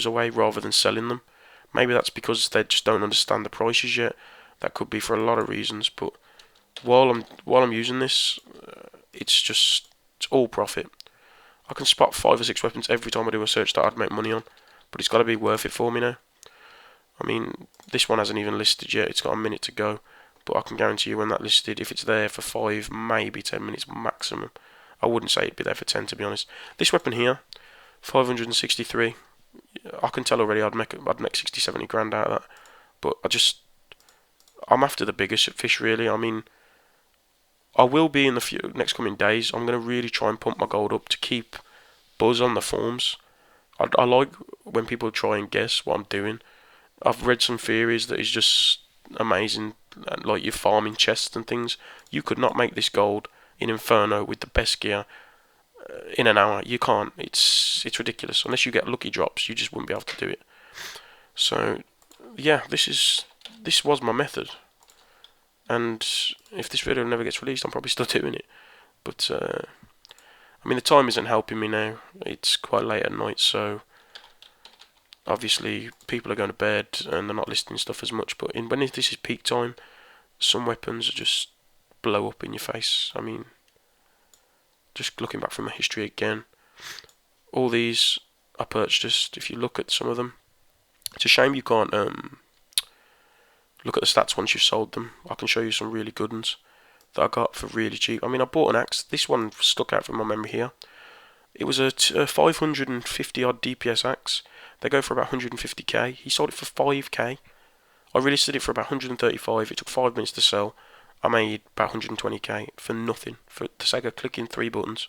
away rather than selling them. Maybe that's because they just don't understand the prices yet. That could be for a lot of reasons. But while I'm using this, it's all profit. I can spot 5 or 6 weapons every time I do a search that I'd make money on, but it's got to be worth it for me now. I mean, this one hasn't even listed yet. It's got a minute to go, but I can guarantee you when that listed, if it's there for 5, maybe 10 minutes maximum. I wouldn't say it'd be there for 10, to be honest. This weapon here, 563. I can tell already I'd make 60, 70 grand out of that. But I'm after the biggest fish, really. I mean, I will be in the next coming days. I'm going to really try and pump my gold up to keep buzz on the forums. I like when people try and guess what I'm doing. I've read some theories that is just amazing, like you're farming chests and things. You could not make this gold in Inferno with the best gear in an hour. You can't. It's ridiculous. Unless you get lucky drops, you just wouldn't be able to do it. So yeah, this was my method. And if this video never gets released, I'm probably still doing it. But I mean, the time isn't helping me now. It's quite late at night, so obviously people are going to bed and they're not listening to stuff as much. But when this is peak time, some weapons just blow up in your face. I mean, just looking back from my history again, all these I purchased. If you look at some of them, it's a shame you can't look at the stats once you've sold them. I can show you some really good ones that I got for really cheap. I mean, I bought an axe. This one stuck out from my memory here. It was a 550 odd DPS axe. They go for about 150k. He sold it for 5k. I relisted it for about 135. It took 5 minutes to sell. I made about 120k for nothing, for the sake of clicking 3 buttons.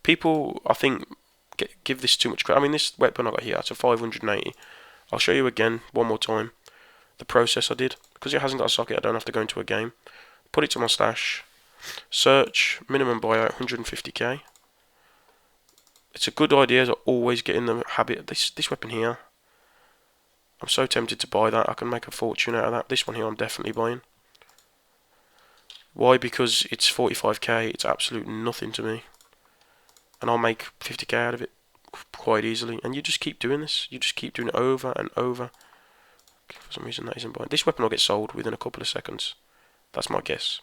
People, I think, give this too much credit. I mean, this weapon I got here, it's a 580. I'll show you again, one more time, the process I did. Because it hasn't got a socket, I don't have to go into a game. Put it to my stash. Search, minimum buyout, 150k. It's a good idea to always get in the habit. This weapon here, I'm so tempted to buy that. I can make a fortune out of that. This one here I'm definitely buying. Why? Because it's 45k. It's absolute nothing to me. And I'll make 50k out of it quite easily. And you just keep doing this. You just keep doing it over and over. For some reason that isn't buying. This weapon will get sold within a couple of seconds. That's my guess.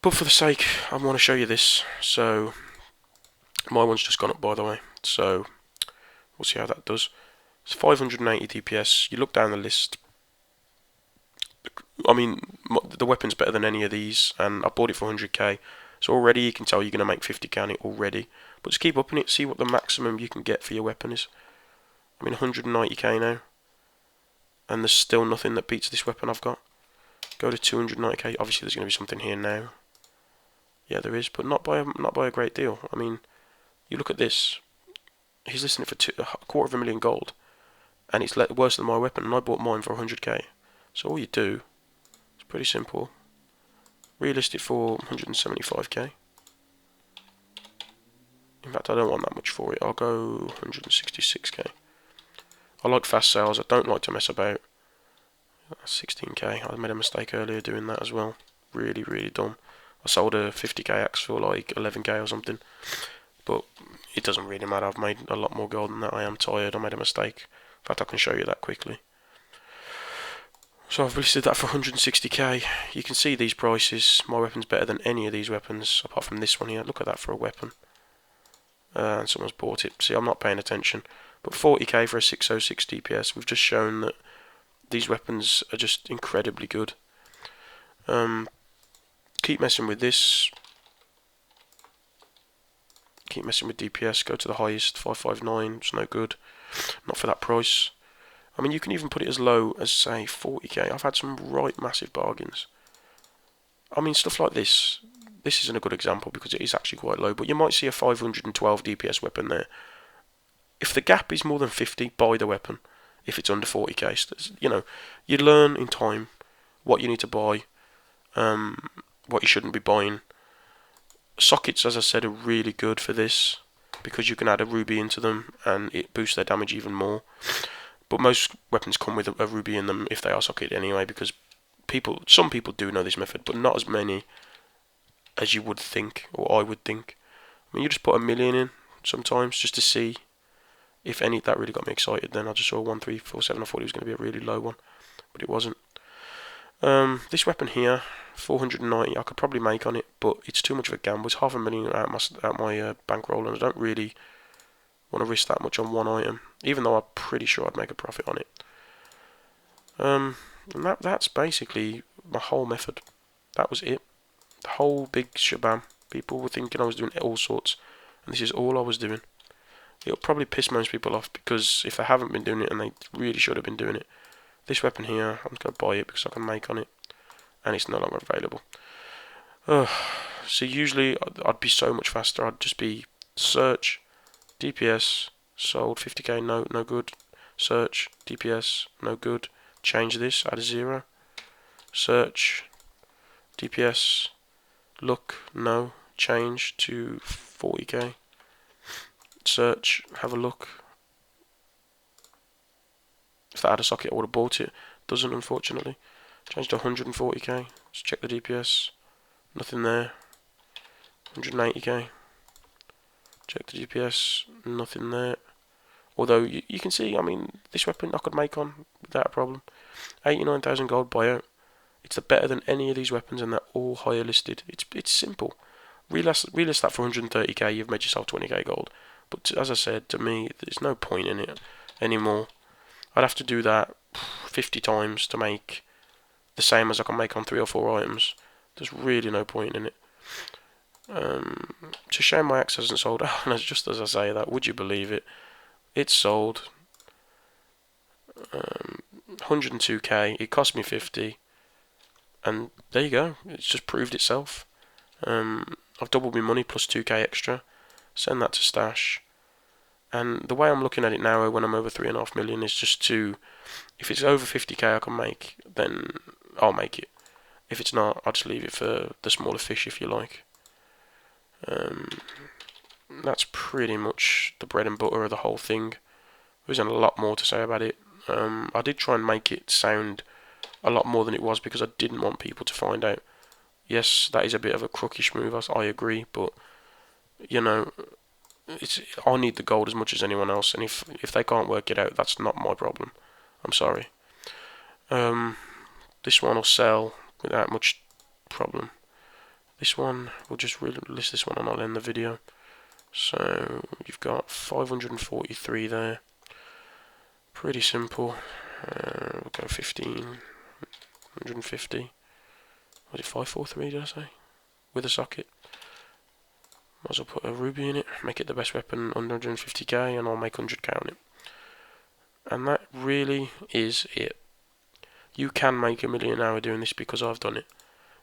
But for the sake, I want to show you this. So my one's just gone up, by the way. So we'll see how that does. It's 580 DPS. You look down the list. I mean, the weapon's better than any of these, and I bought it for 100k. So already you can tell you're going to make 50k on it already. But just keep upping it, see what the maximum you can get for your weapon is. I mean, 190k now. And there's still nothing that beats this weapon I've got. Go to 290k. Obviously there's going to be something here now. Yeah, there is, but not by a great deal. I mean, you look at this. He's listing it for $250,000 gold. And it's worse than my weapon, and I bought mine for 100k. So all you do, it's pretty simple. Relist it for 175k. In fact, I don't want that much for it. I'll go 166k. I like fast sales. I don't like to mess about. 16k. I made a mistake earlier doing that as well. Really, really dumb. I sold a 50k axe for like 11k or something. But it doesn't really matter. I've made a lot more gold than that. I am tired. I made a mistake. In fact, I can show you that quickly. So I've listed that for 160k. You can see these prices. My weapon's better than any of these weapons, apart from this one here. Look at that for a weapon. And someone's bought it. See, I'm not paying attention. But 40k for a 606 DPS. We've just shown that these weapons are just incredibly good. Keep messing with this. Keep messing with DPS. Go to the highest, 559. It's no good. Not for that price. I mean, you can even put it as low as, say, 40k. I've had some right massive bargains. I mean, stuff like this. This isn't a good example because it is actually quite low, but you might see a 512 DPS weapon there. If the gap is more than 50, buy the weapon. If it's under 40k, so, you know, you learn in time what you need to buy, what you shouldn't be buying. Sockets, as I said, are really good for this because you can add a ruby into them and it boosts their damage even more. But most weapons come with a ruby in them if they are socketed anyway, because some people do know this method, but not as many as you would think, or I would think. I mean, you just put 1 million in sometimes just to see, If any, that really got me excited. Then I just saw 1347. I thought it was going to be a really low one, but it wasn't. This weapon here, 490. I could probably make on it, but it's too much of a gamble. It's $500,000 out my bankroll, and I don't really want to risk that much on one item, even though I'm pretty sure I'd make a profit on it. And that's basically my whole method. That was it. The whole big shabam. People were thinking I was doing all sorts, and this is all I was doing. It'll probably piss most people off, because if they haven't been doing it and they really should have been doing it. This weapon here, I'm going to buy it because I can make on it, and it's no longer available. So usually I'd be so much faster. I'd just be search, DPS, sold, 50k, no good. Search, DPS, no good. Change this, add a 0. Search, DPS, look, no. Change to 40k. Search, have a look. If that had a socket, I would have bought it. Doesn't, unfortunately. Change to 140k. Let's check the DPS. Nothing there. 180k. Check the DPS. Nothing there. Although you can see, I mean, this weapon I could make on without a problem. 89,000 gold buyout. It's better than any of these weapons, and they're all higher listed. It's simple. Relist that for 130k. You've made yourself 20k gold. But as I said, to me, there's no point in it anymore. I'd have to do that 50 times to make the same as I can make on 3 or 4 items. There's really no point in it. It's a shame my axe hasn't sold. And just as I say that, would you believe it? It's sold. 102k. It cost me 50. And there you go. It's just proved itself. I've doubled my money plus 2k extra. Send that to stash. And the way I'm looking at it now, when I'm over 3.5 million, is just to, if it's over 50k I can make, then I'll make it. If it's not, I'll just leave it for the smaller fish, if you like. That's pretty much the bread and butter of the whole thing. There isn't a lot more to say about it. I did try and make it sound a lot more than it was, because I didn't want people to find out. Yes, that is a bit of a crookish move, I agree, but you know, I need the gold as much as anyone else, and if they can't work it out, that's not my problem. I'm sorry. This one will sell without much problem. This one, we'll just list this one and I'll end the video. So you've got 543 there. Pretty simple. We'll go 150. Was it 543, did I say? With a socket. Might as well put a ruby in it, make it the best weapon under 150k, and I'll make 100k on it. And that really is it. You can make $1 million an hour doing this, because I've done it.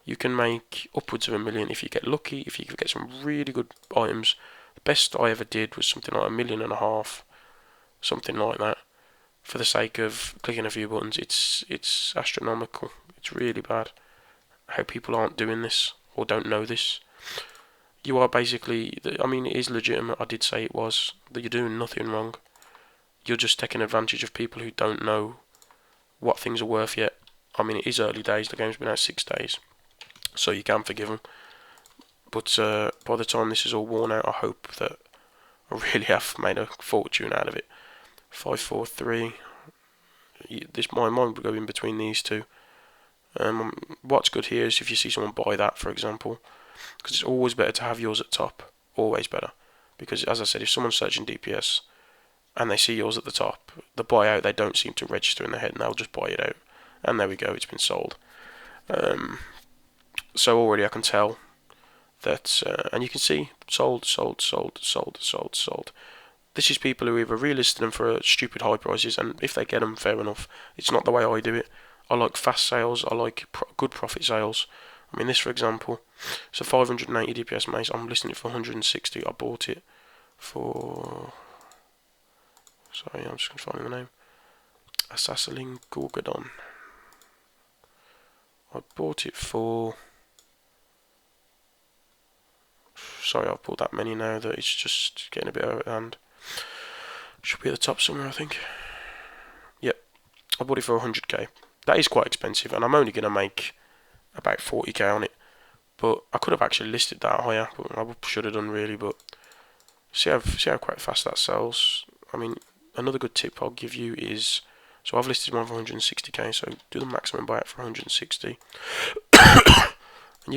You can make upwards of $1 million if you get lucky, if you get some really good items. The best I ever did was something like $1.5 million, something like that. For the sake of clicking a few buttons, it's astronomical. It's really bad how people aren't doing this or don't know this. You are basically, I mean, it is legitimate. I did say it was, that you're doing nothing wrong. You're just taking advantage of people who don't know what things are worth yet. I mean, it is early days. The game's been out 6 days, so you can forgive them. But by the time this is all worn out, I hope that I really have made a fortune out of it. 543. My mind would go in between these two. What's good here is if you see someone buy that, for example, because it's always better to have yours at top. Always better. Because, as I said, if someone's searching DPS and they see yours at the top, the buyout, they don't seem to register in their head, and they'll just buy it out. And there we go, it's been sold. So already I can tell that, and you can see, sold. This is people who either relisted them for stupid high prices, and if they get them, fair enough. It's not the way I do it. I like fast sales, I like good profit sales. I mean, this, for example, it's a 580 DPS mace. I'm listing it for 160. I bought it for... Sorry, I'm just going to find the name. Assassin Gorgodon. I bought it for... Sorry, I've bought that many now that it's just getting a bit out of hand. Should be at the top somewhere, I think. Yep, I bought it for 100k. That is quite expensive, and I'm only going to make about 40k on it. But I could have actually listed that higher, but I should have done really. But see how quite fast that sells. I mean, another good tip I'll give you is, so I've listed one for 160k, so do the maximum buyout for 160.